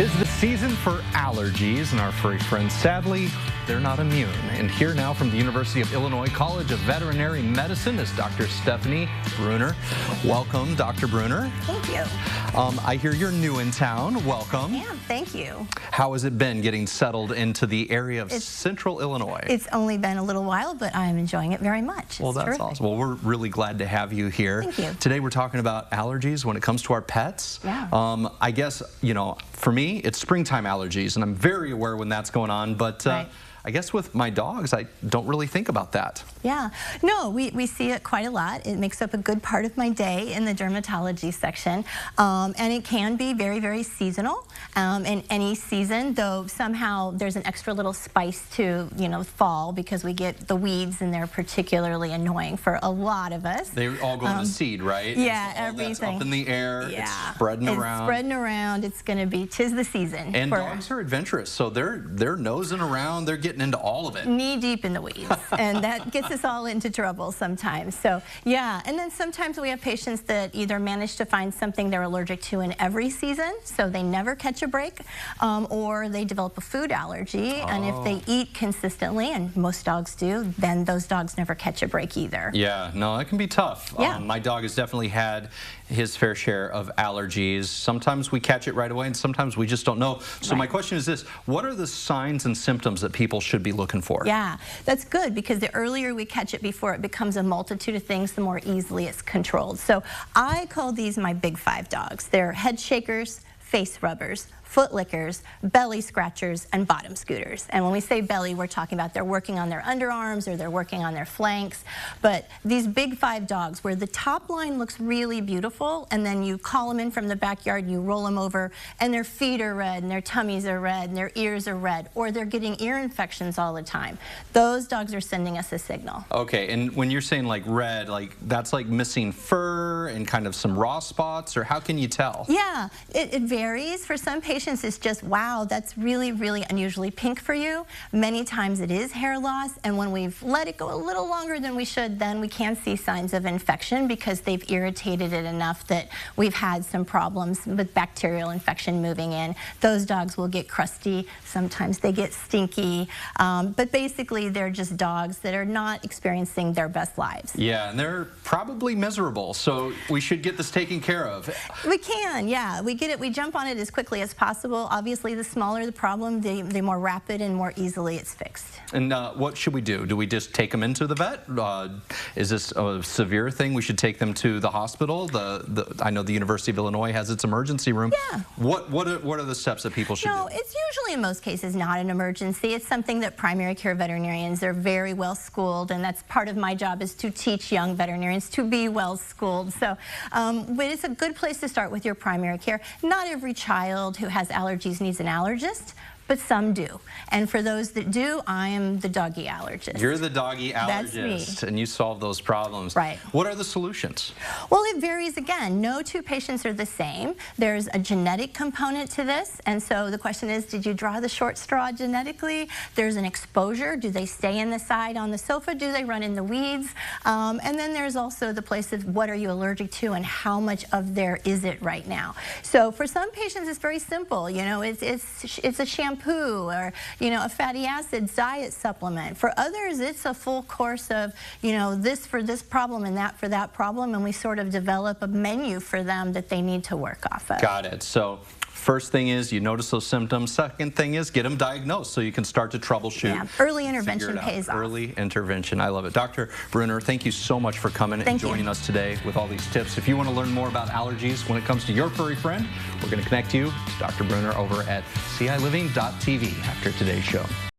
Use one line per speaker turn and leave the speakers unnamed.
'Tis the season for allergies, and our furry friends, sadly, they're not immune. And here now from the University of Illinois College of Veterinary Medicine is Dr. Stephanie Bruner. Welcome, Dr. Bruner.
Thank you.
I hear you're new in town. Welcome.
Yeah, thank you.
How has it been getting settled into the area of central Illinois?
It's only been a little while, but I'm enjoying it very much.
Well, that's
terrific.
awesome. Well, we're really glad to have you here.
Thank you.
Today we're talking about allergies when it comes to our pets.
Yeah.
I guess, you know, for me, it's springtime allergies, and I'm very aware when that's going on, but
Right.
I guess with my dogs, I don't really think about that.
Yeah, no, we see it quite a lot. It makes up a good part of my day in the dermatology section, and it can be very, very seasonal in any season, though somehow there's an extra little spice to, you know, fall because we get the weeds and they're particularly annoying for a lot of us.
They all go into seed, right?
Yeah,
all
everything.
that's up in the air,
Yeah.
it's spreading around.
It's spreading around. It's going to be, 'tis the season.
And dogs are adventurous, so they're nosing around, they're getting into all of it.
Knee deep in the weeds, and that gets us all into trouble sometimes. So yeah, and then sometimes we have patients that either manage to find something they're allergic to in every season, so they never catch a break, or they develop a food allergy, and if they eat consistently, and most dogs do, then those dogs never catch a break either.
Yeah, no, that can be tough.
Yeah.
My dog has definitely had his fair share of allergies. Sometimes we catch it right away, and sometimes we just don't know. So my question is this: what are the signs and symptoms that people should be looking for?
Yeah, that's good, because the earlier we catch it before it becomes a multitude of things, the more easily it's controlled. So I call these my big five dogs. They're head shakers, face rubbers, foot lickers, belly scratchers, and bottom scooters. And when we say belly, we're talking about they're working on their underarms or they're working on their flanks. But these big five dogs, where the top line looks really beautiful, and then you call them in from the backyard, you roll them over, and their feet are red, and their tummies are red, and their ears are red, or they're getting ear infections all the time. Those dogs are sending us a signal.
Okay, and when you're saying like red, like that's like missing fur and kind of some raw spots, or how can you tell?
Yeah, it varies. For some patients, it's just, wow, that's really, really unusually pink for you. Many times it is hair loss, and when we've let it go a little longer than we should, then we can see signs of infection because they've irritated it enough that we've had some problems with bacterial infection moving in. Those dogs will get crusty. Sometimes they get stinky, but basically they're just dogs that are not experiencing their best lives.
Yeah, and they're probably miserable, so we should get this taken care of.
We can, yeah. We get it. We jump on it as quickly as possible. Obviously, the smaller the problem, the more rapid and more easily it's fixed.
And what should we do? Do we just take them into the vet? Is this a severe thing? We should take them to the hospital? I know the University of Illinois has its emergency room.
Yeah.
What are the steps that people should do?
No, it's usually in most cases not an emergency. It's something that primary care veterinarians are very well schooled, and that's part of my job, is to teach young veterinarians to be well schooled. So, but it's a good place to start with your primary care. Not every child who has allergies needs an allergist, but some do. And for those that do, I am the doggy allergist.
You're the doggy allergist.
That's me.
And you solve those problems.
Right.
What are the solutions?
Well, it varies again. No two patients are the same. There's a genetic component to this, and so the question is, did you draw the short straw genetically? There's an exposure. Do they stay in the side on the sofa? Do they run in the weeds? And then there's also the place of what are you allergic to and how much of there is it right now. So for some patients, it's very simple. You know, it's a shampoo, or, you know, a fatty acids diet supplement. For others, it's a full course of, you know, this for this problem and that for that problem, and we sort of develop a menu for them that they need to work off of.
Got it. So first thing is you notice those symptoms. Second thing is get them diagnosed so you can start to troubleshoot.
Yeah, early intervention pays off.
Early intervention. I love it. Dr. Bruner, thank you so much for coming and joining us today with all these tips. If you want to learn more about allergies when it comes to your furry friend, we're going to connect you to Dr. Bruner over at ciLiving.tv after today's show.